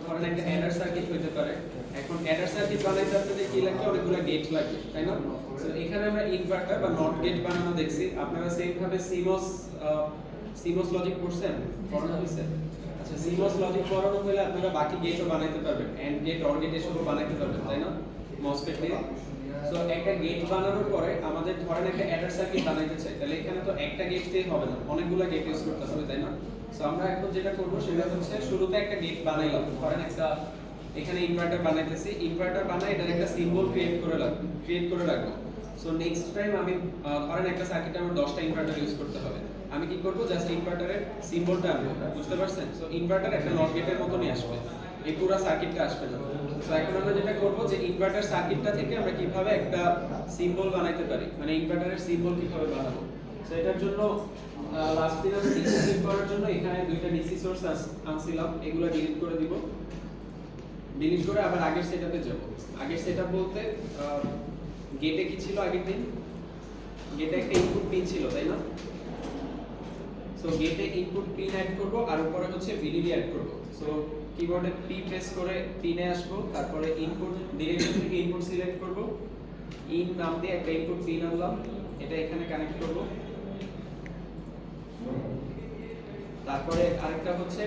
ধরেন একটা Eder circuit হইতে পারে। এখন অ্যাডার সার্কিট বানাইতে আপনাদের কি লাগবে, অনেকগুলো গেট লাগবে, তাই না? সো এখানে আমরা ইনভার্টার বা নট গেট বানানো দেখছি। আপনারা সেম ভাবে সিমস লজিক পড়ছেন, পড়ানো হয়েছে? আচ্ছা, সিমস লজিক পড়ানো হলে আপনারা বাকি গেটও বানাইতে পারবেন, এন্ড গেট, অর গেট এসবও বানাইতে পারবেন, তাই না? মসফেট দিয়ে। সো একটা গেট বানানোর পরে আমাদের ধরেন একটা অ্যাডার সার্কিট বানাইতে চাই, তাহলে এখানে তো একটা গেট দিয়ে হবে না, অনেকগুলো গেট ইউজ করতে হবে, তাই না? সো আমরা এখন যেটা করব সেটা হচ্ছে শুরুতে একটা গেট বানাইলাম, ধরেন একটা এখানে ইনভার্টার বানাইতেছি, ইনভার্টার বানাই এটার একটা সিম্বল ক্রিয়েট করে রাখবো। সো নেক্সট টাইম আমি ধরেন একটা সার্কিটে আমার 10টা ইনভার্টার ইউজ করতে হবে, আমি কি করব, জাস্ট ইনভার্টারের সিম্বলটা আনবো, বুঝতে পারছেন? সো ইনভার্টার একটা নট গেটের মতনই আসবে, এই পুরো সার্কিটটা আসবে না। সো এখন আমরা যেটা করব যে ইনভার্টার সার্কিটটা থেকে আমরা কিভাবে একটা সিম্বল বানাইতে পারি, মানে ইনভার্টারের সিম্বল কিভাবে বানাবো। সো এটার জন্য লাস্ট দিন আমি ডিসি সেট করার জন্য এখানে দুইটা ডিসি সোর্স আনছিলাম, এগুলো ডিলিট করে দিব। ডিলিট করে আবার আগের সেটআপে যাব। আগের সেটআপ বলতে গেটে কি ছিল আগের দিন? গেটে একটা ইনপুট পিন ছিল, তাই না? সো গেটে ইনপুট পিন অ্যাড করব আর উপরে হচ্ছে ভিডিডি অ্যাড করব। সো কিবোর্ডে পি প্রেস করে পিনে আসব, তারপরে ইনপুট ডিরেকশন থেকে ইনপুট সিলেক্ট করব, ইন নাম দিয়ে একটা ইনপুট পিন আনলাম, এটা এখানে কানেক্ট করব। তারপরে আরেকটা হচ্ছে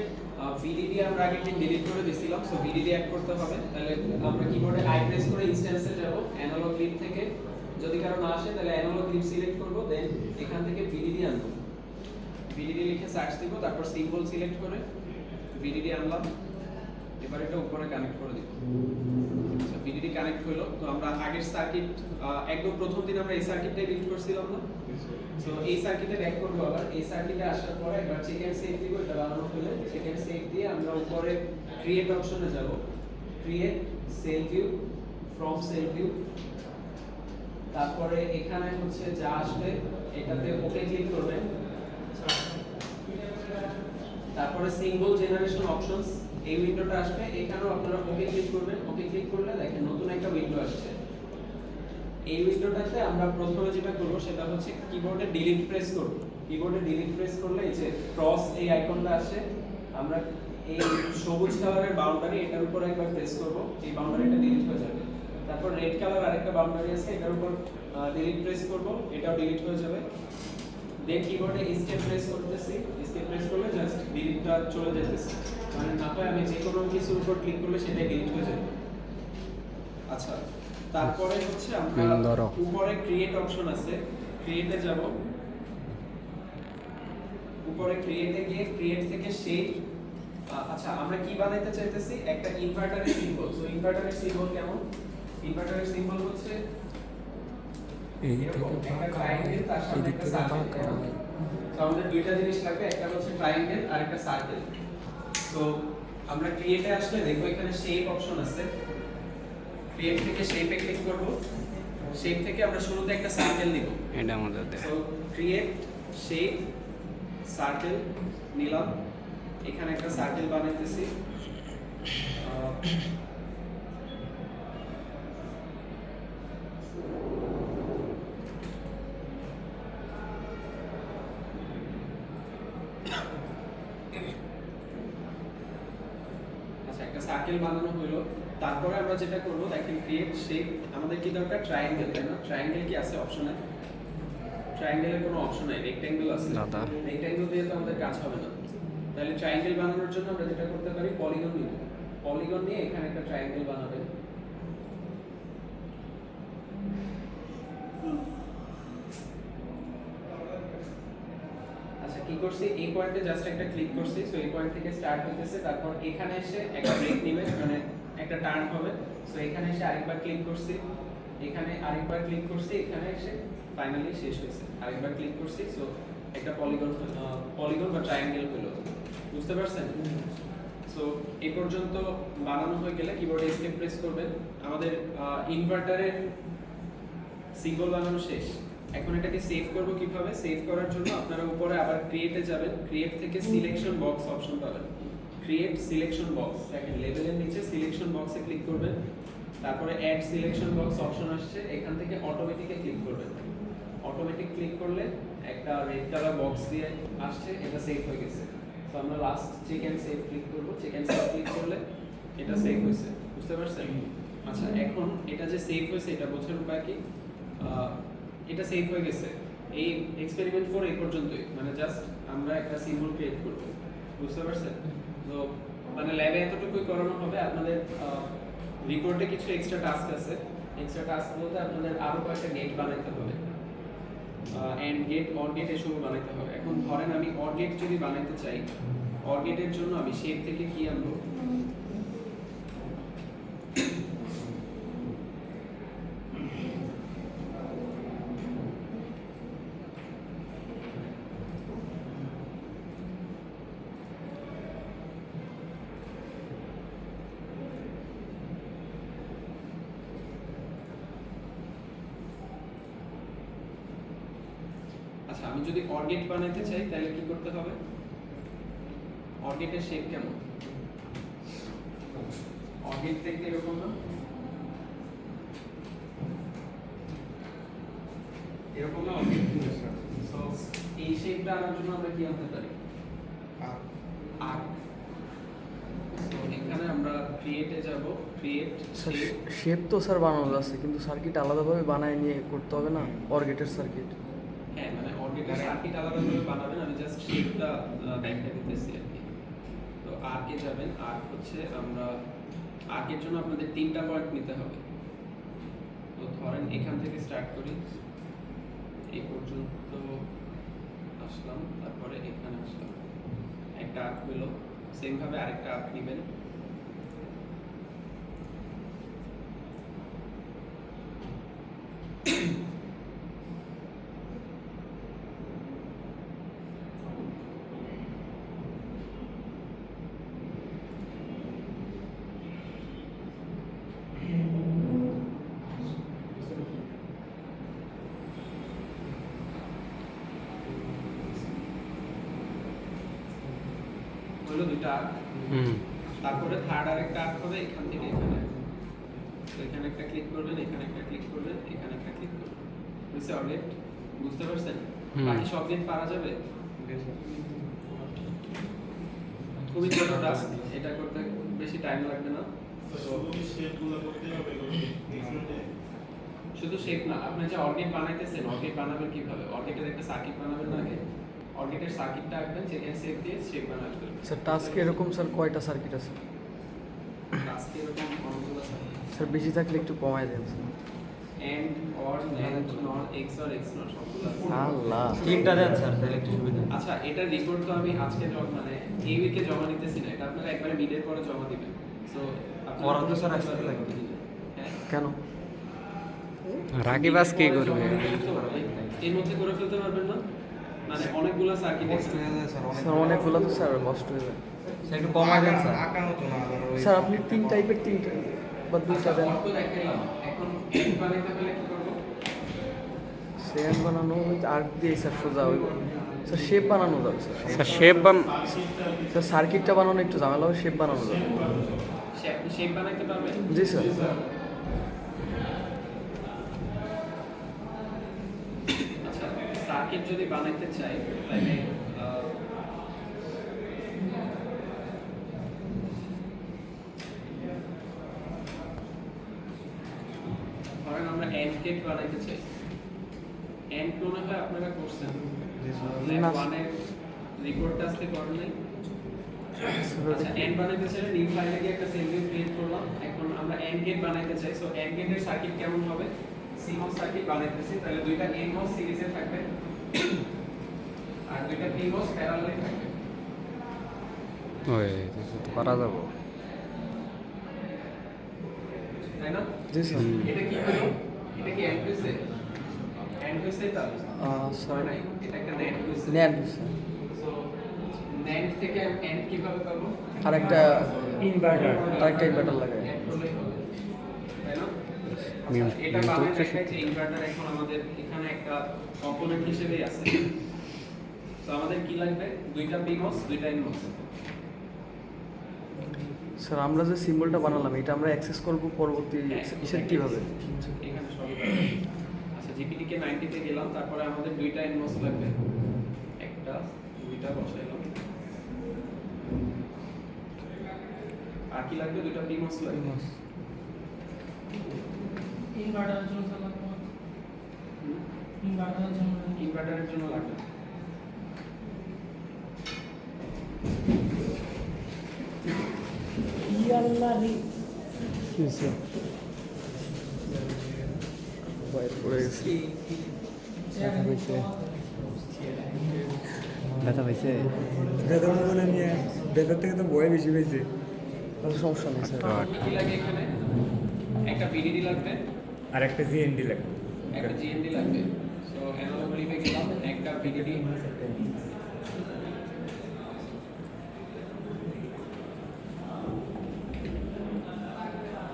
ভিডিডি আমরা আগে দিন ডিলিট করে দিয়েছিলাম, সো ভিডিডি অ্যাড করতে হবে। তাহলে আমরা কিবোর্ডে আই প্রেস করে ইনস্ট্যান্সে যাব, অ্যানালগ ক্লিপ থেকে যদি কারো না আসে তাহলে অ্যানালগ ক্লিপ সিলেক্ট করব, দেন এখান থেকে ভিডিডি আনবো, ভিডিডি লিখে সার্চ দিব, তারপর সিম্বল সিলেক্ট করে ভিডিডি আনলাম, এবার এটা উপরে কানেক্ট করে দিব। সো ভিডিডি কানেক্ট হলো। তো আমরা আগের সার্কিট একদম প্রথম দিন আমরা এই সার্কিটটাই বিল্ড করছিলাম না? সো এই সার্কিটে ব্যাক করব, আবার এই সার্কিটে আসার পরে একবার চেক এন্ড সেভ দিব, এটা বানানো হলে চেক এন্ড সেভ দিয়ে আমরা উপরে ক্রিয়েট অপশনে যাব, create cell view, from cell view, তারপরে এখানে হচ্ছে যা আসবে এটাতে ওকে ক্লিক করবেন, তারপরে সিম্বল জেনারেশন অপশনস এই উইন্ডোটা আসবে, এখানেও আপনারা ওকে ক্লিক করবেন। ওকে ক্লিক করলে দেখেন নতুন একটা উইন্ডো আসছে। এই উইন্ডোটাতে আমরা প্রথমে যেটা করব সেটা হচ্ছে কিবোর্ডে ডিলিট প্রেস করব। কিবোর্ডে ডিলিট প্রেস করলে এই যে ক্রস এই আইকনটা আসে, আমরা এই সবুজ কালারের বাউন্ডারি এটার উপর একবার প্রেস করব, এই বাউন্ডারিটা ডিলিট হয়ে যাবে। তারপর রেড কালার আরেকটা বাউন্ডারি আছে, এটার উপর ডিলিট প্রেস করব, এটাও ডিলিট হয়ে যাবে। দেন কিবোর্ডে এস্কেপ প্রেস করতেছি, এস্কেপ প্রেস করলে জাস্ট ডিলিটটা চলে যেতেছে, মানে না হয় আমি যে কোনো কিছুর উপর ক্লিক করলে সেটা ডিলিট হয়ে যাবে। আচ্ছা, তারপরে হচ্ছে আমরা উপরে ক্রিয়েট অপশন আছে, ক্রিয়েটে যাব, উপরে ক্রিয়েটে গিয়ে ক্রিয়েট থেকে শেপ, আচ্ছা আমরা কি বানাইতে চাইতেছি, একটা ইনভার্টারের সিম্বল। সো ইনভার্টারের সিম্বল কেমন? ইনভার্টারের সিম্বল হচ্ছে এই থেকে ট্রায়াঙ্গেল, তার সাথে একটা সার্কেল। সো আমাদের দুইটা জিনিস লাগবে, একটা হচ্ছে ট্রায়াঙ্গেল আর একটা সার্কেল। সো আমরা ক্রিয়েটে আসলে দেখো এখানে শেপ অপশন আছে, ক্রিয়েট থেকে শেপে ক্লিক করব, শেপ থেকে আমরা শুরুতে একটা সার্কেল নিব, এটা আমাদের দেয়। সো ক্রিয়েট শেপ সার্কেল নিলাম, এখানে একটা সার্কেল বানাইতেছি। আচ্ছা, একটা সার্কেল বানানো হলো। তারপরে আমরা যেটা করব দেখেন ক্রিয়েট শেপ, আমাদের কি দরকার, ট্রায়াঙ্গেল, তাই না? ট্রায়াঙ্গেল কি আছে অপশনে? ট্রায়াঙ্গেলের কোনো অপশন নাই, রেক্ট্যাঙ্গেল আছে। দাদা রেক্ট্যাঙ্গেল দিয়ে তো আমাদের কাজ হবে না। তাহলে ট্রায়াঙ্গেল বানানোর জন্য আমরা যেটা করতে পারি, পলিগন নিব, পলিগন নিয়ে এখানে একটা ট্রায়াঙ্গেল বানাবেন। আচ্ছা, কি করছি, এই পয়েন্টে জাস্ট একটা ক্লিক করছি, সো এই পয়েন্ট থেকে স্টার্ট হইতেছে, তারপর এখানে এসে একটা ব্রেক নেবে, মানে একটা টার্ন হবে। সো এখানে এসে আরেকবার ক্লিক করছি, এখানে আরেকবার ক্লিক করছি, এখানে এসে ফাইনালি শেষ হয়েছে, আরেকবার ক্লিক করছি। সো একটা পলিগন বা ট্রায়াঙ্গেল হলো, বুঝতে পারছেন? সো এই পর্যন্ত বানানো হয়ে গেলে কিবোর্ডে এস্কেপ প্রেস করবেন। আমাদের ইনভার্টারের সিম্বল বানানো শেষ। এখন এটাকে সেভ করব কিভাবে? সেভ করার জন্য আপনারা উপরে আবার ক্রিয়েটে যাবেন, ক্রিয়েট থেকে সিলেকশন বক্স অপশন পাবেন, ক্রিয়েট সিলেকশন বক্স, দেখেন লেভেলের নিচে সিলেকশন বক্সে ক্লিক করবেন, তারপরে অ্যাড সিলেকশন বক্স অপশন আসছে, এখান থেকে অটোমেটিকে ক্লিক করবেন। অটোমেটিক ক্লিক করলে একটা রেড কালার বক্স দিয়ে আসছে, এটা সেভ হয়ে গেছে। সো আমরা last check and save click করব, চেক এন্ড সেভ ক্লিক করলে এটা সেভ হয়েছে, বুঝতে পারছেন? আচ্ছা এখন এটা যে সেভ হয়েছে এটা বোঝার উপায় কি? এটা সেভ হয়ে গেছে, এই এক্সপেরিমেন্ট 4 এই পর্যন্তই, মানে জাস্ট আমরা একটা সিম্বল ক্রিয়েট করব, বুঝতে পারছেন? তো মানে ল্যাবে এতটুকুই করানো হবে। আপনাদের রিপোর্টে কিছু এক্সট্রা টাস্ক আছে। এক্সট্রা টাস্ক বলতে আপনাদের আরো কয়েকটা গেট বানাইতে হবে, এন্ড গেট, অর গেট এসব বানাইতে হবে। এখন ধরেন আমি অর গেট যদি বানাইতে চাই, অর গেটের জন্য আমি শেপ থেকে কি আনবো? আচ্ছা আমি যদি অর গেট বানাইতে চাই তাহলে কি করতে হবে? অর গেটের শেপ কেমন? অর গেট দেখতে এরকম না? এরকম না? সো এই শেপটা আনার জন্য আমরা কি আনতে পারি? আর্ক। তো এখানে আমরা ক্রিয়েটে যাব, ক্রিয়েট শেপ তো স্যার বানানো আছে, কিন্তু সার্কিট আলাদাভাবে বানায় নিয়ে করতে হবে না, অর্গেটের সার্কিট। হ্যাঁ মানে অর্গেটের সার্কিট আলাদাভাবে বানাবেন, আমি জাস্ট শেপটা দেখাই দিতেছি আর কি। তো আর্কে যাবেন, আর্ক হচ্ছে আমরা আর্কের জন্য আপনাদের 3টা পয়েন্ট নিতে হবে। তো ধরেন এখান থেকে স্টার্ট করি, এই পর্যন্ত আসলাম, তারপরে এখানে আসলাম, একটা আর্ক হলো। সেম ভাবে আরেকটা আর্ক নেবেন, হলো 2টা আর্ক। তারপরে থার্ড আরেকটা আর্ক হবে এখান থেকে এখানে। তো এখানে একটা ক্লিক করবেন, এখানে একটা ক্লিক করবেন, এখানে একটা ক্লিক করবেন। বুঝছে অর্গেট? বুঝতে পারছেন? বাকি সব গেট পারা যাবে? খুবই ছোট টাস্ক, এটা করতে বেশি টাইম লাগবে না। শুধু শেপ না, আপনি যে অর্গেট বানাইতেছেন, অর্গেট বানাবেন কিভাবে? অর্গেটের একটা সার্কিট বানাবেন না আগে? অর্গেটের সার্কিটটা আঁকবেন, যেখানে শেপ দিয়ে শেপ বানাবেন। স্যার টাস্ক এরকম স্যার কয়টা সার্কিট আছে? টাস্ক এরকম অনেকগুলো সার্কিট। স্যার বেশি থাকলে একটু কমায় দেন স্যার। এন্ড অর ন্যান্ড নর এক্সঅর এক্সনর সবগুলো আছে। আল্লাহ, 3টা দেন স্যার, তাহলে একটু সুবিধা। আচ্ছা এটার রিপোর্ট তো আমি আজকে মানে এই উইকে জমা নিতেছি না, এটা আপনারা একবারে মিডের পরে জমা দিবেন। সো ওরা তো স্যার আসতে লাগবে। হ্যাঁ কেন? রাকিব আজ কি করবে? এর মধ্যে করে ফেলতে পারবেন না? মানে অনেকগুলো সার্কিট কষ্ট হয়ে যায় স্যার, স্যার অনেকগুলো তো স্যার কষ্ট হয়ে যায়। স্যার একটু কমায় দেন স্যার। আঁকানো তো না আবার ওই স্যার আপনি 3 টাইপের 3টা বা 2টা দেন। অর্থ দেখাইলাম, এখন এন্ড বানাইতে হলে কি করব? সেম বানানো ওই আর্ট দিয়ে স্যার সোজা ওই স্যার শেপ বানানো যাবে স্যার। স্যার শেপ স্যার সার্কিটটা বানানো একটু ঝামেলা হবে, শেপ বানানো যাবে। শেপ বানাইতে পারবেন? জি স্যার। আচ্ছা সার্কিট যদি বানাইতে চাই তাহলে ধরেন আমরা এন্ড গেট বানাইতে চাই। এন্ড মনে হয় আপনারা করছেন, ল্যাব 1 এর রিপোর্টটা আজকে করেন নাই? আচ্ছা এন্ড বানাইতে চাইলে নিউ ফাইলে গিয়ে একটা সেল ক্রিয়েট করলাম। এখন আমরা এন্ড গেট বানাইতে চাই, সো এন্ড গেটের সার্কিট কেমন হবে? সিমস সার্কিট বানাইতেছি, তাহলে দুইটা এনমস সিরিজে থাকবে আর দুইটা পিমস প্যারালালে থাকবে। ওই পারা যাব। তাই না? জি স্যার। এটা কি হলো? এটা কি এন্ড হইছে? এন্ড হইছে তা? স্যার নাই, এটা একটা নেট হইছে। নেন স্যার। সো নেট থেকে এন্ড কিভাবে পাবো? আরেকটা ইনভার্টার। আরেকটা ইনভার্টার লাগাই। এন্ড করলেই হবে। তাই না? মিউ আচ্ছা, এটা বামে দেখায় যে ইনভার্টার এখন আমাদের এখানে একটা কম্পোনেন্ট হিসেবেই আছে। তো আমাদের কি লাগবে? দুইটা পিমস, দুইটা এনমস। স্যার আমরা যে সিম্বলটা বানালাম এটা আমরা অ্যাক্সেস করব পরবর্তী ইসের কিভাবে? এখানে সবই পাবে। আচ্ছা জিপিটি কে 90 তে গেলাম, তারপরে আমাদের দুইটা এনমস লাগবে, একটা দুইটা বসাইলাম, আর আর কি লাগবে দুইটা PMOS লাগবে ইনভার্টারের জন্য স্যার লাগবে ইনভার্টারের জন্য ইনভার্টারের জন্য লাগবে ইয়াল্লাহ রে কি হয়েছে বাইরে পড়ে গেছে চেয়ারে হয়েছে। ব্যথা পাইছে বেতন মনে নিয়ে বেতন থেকে তো বই বেশি পেয়েছে কোনো সমস্যা নেই স্যার কি কি লাগে এখানে একটা VDD লাগবে আর একটা জিএনডি লাগবে একটা GND লাগবে সো অ্যানালগ লিভে গেলাম একটা VDD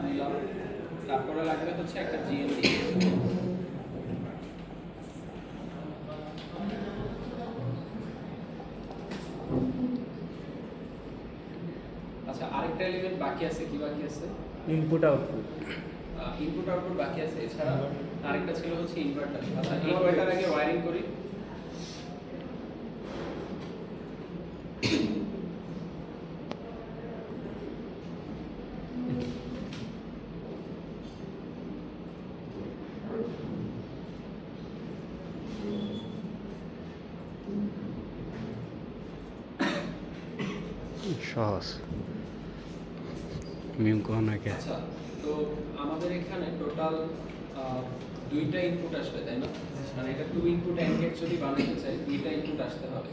নিলাম তারপরে লাগবে হচ্ছে একটা GND আচ্ছা আরেকটা এলিমেন্ট বাকি আছে কি বাকি আছে ইনপুট আউটপুট ইনপুট আউটপুট বাকি আছে এছাড়া আরেকটা ছিল হচ্ছে ইনভার্টার আচ্ছা ইনভার্টার আগে ওয়্যারিং করি সহজ মিম কো নাকি আচ্ছা তো আমাদের এখানে টোটাল দুইটা ইনপুট আসবে তাই না মানে এটা 2 ইনপুট অ্যান্ড গেট যদি বানাতে চাই দুইটা ইনপুট আসতে হবে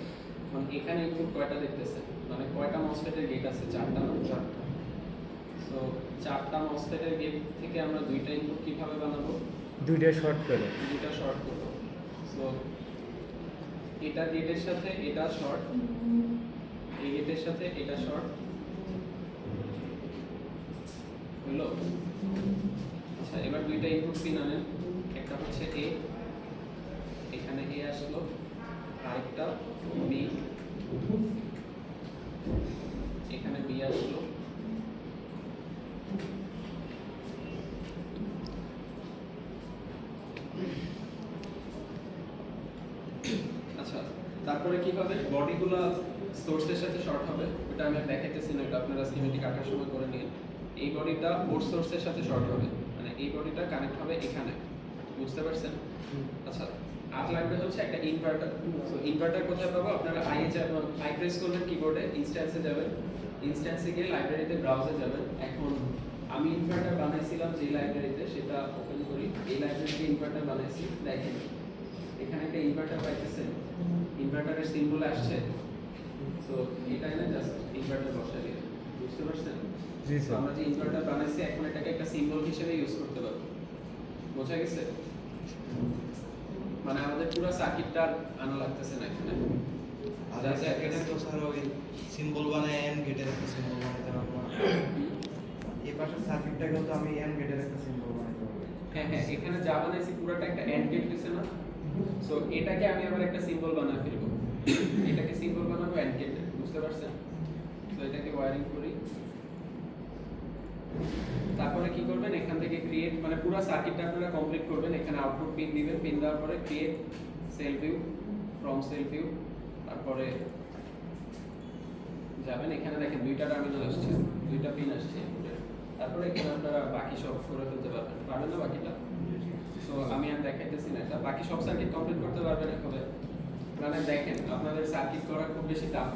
মানে এখানে ইনপুট কয়টা দেখতেছেন মানে কয়টা মসফেটের গেট আছে চারটা না চারটা সো চারটা মসফেটের গেট থেকে আমরা দুইটা ইনপুট কিভাবে বানাবো দুইটা শর্ট করে দুইটা শর্ট করব সো এটা গেটের সাথে এটা শর্ট এই গেটের সাথে এটা শর্ট হলো আচ্ছা এবার দুইটা ইনপুট পিন আনেন একটা হচ্ছে A এখানে A আসলো আরেকটা B এখানে B আসলো আচ্ছা তারপরে কি হবে বডিগুলো সোর্সের সাথে শর্ট হবে এটা আমি আর দেখাইতেছি না এটা আপনারা স্কিমেটিক আঁকার সময় করে নিন এই বডিটা বোর্ড সোর্সের সাথে শর্ট হবে মানে এই বডিটা কানেক্ট হবে এখানে বুঝতে পারছেন আচ্ছা আর লাগবে হচ্ছে একটা ইনভার্টার সো ইনভার্টার কোথায় পাবো আপনারা আই প্রেস করবেন কিবোর্ডে ইনস্ট্যান্সে যাবেন ইনস্ট্যান্সে গিয়ে লাইব্রেরিতে ব্রাউজে যাবেন এখন আমি ইনভার্টার বানাইছিলাম যে লাইব্রেরিতে সেটা ওপেন করি এই লাইব্রেরিতে ইনভার্টার বানাইছি দেখেন এখানে একটা ইনভার্টার পাইতেছেন ইনভার্টারের সিম্বল আসছে সো এটা না জাস্ট ইনভার্টার বসাই দিই বুঝতে পারছেন জি তো আমরা যে ইনভার্টার বানাইছি এখন এটাকে একটা সিম্বল হিসেবে ইউজ করতে পারবো বোঝা গেছে মানে আমাদের পুরো সার্কিটটা আনা লাগতেছে না এখানে আচ্ছা এটা তো স্যার ওই সিম্বল বানায় এন গেটের একটা সিম্বল বানাইতে পারবো না এই পাশের সার্কিটটাকেও তো আমি এন গেটের একটা সিম্বল বানাইতে পারবো হ্যাঁ হ্যাঁ এখানে যা বানাইছি পুরোটা একটা এন্ড গেট হইছে না সো এটাকে আমি আবার একটা সিম্বল বানায় ফেলবো এটাকে সিম্বল বানাবো এন্ড গেট বুঝতে পারছেন তো এটাকে ওয়্যারিং করি তারপরে কি করবেন এখান থেকে ক্রিয়েট মানে পুরো সার্কিটটা আপনারা কমপ্লিট করবেন এখানে আউটপুট পিন দিবেন পিন দেওয়ার পরে create cell view from cell view তারপরে যাবেন এখানে দেখেন দুইটা টার্মিনাল আসছে দুইটা পিন আসছে তারপরে এখানে আপনারা বাকি সব করে ফেলতে পারবেন না বাকিটা সো আমি আর দেখাইতেছি না এটা বাকি সব সার্কিট কমপ্লিট করতে পারবেন এখন মানে দেখেন আপনাদের সার্কিট করা খুব বেশি টাফ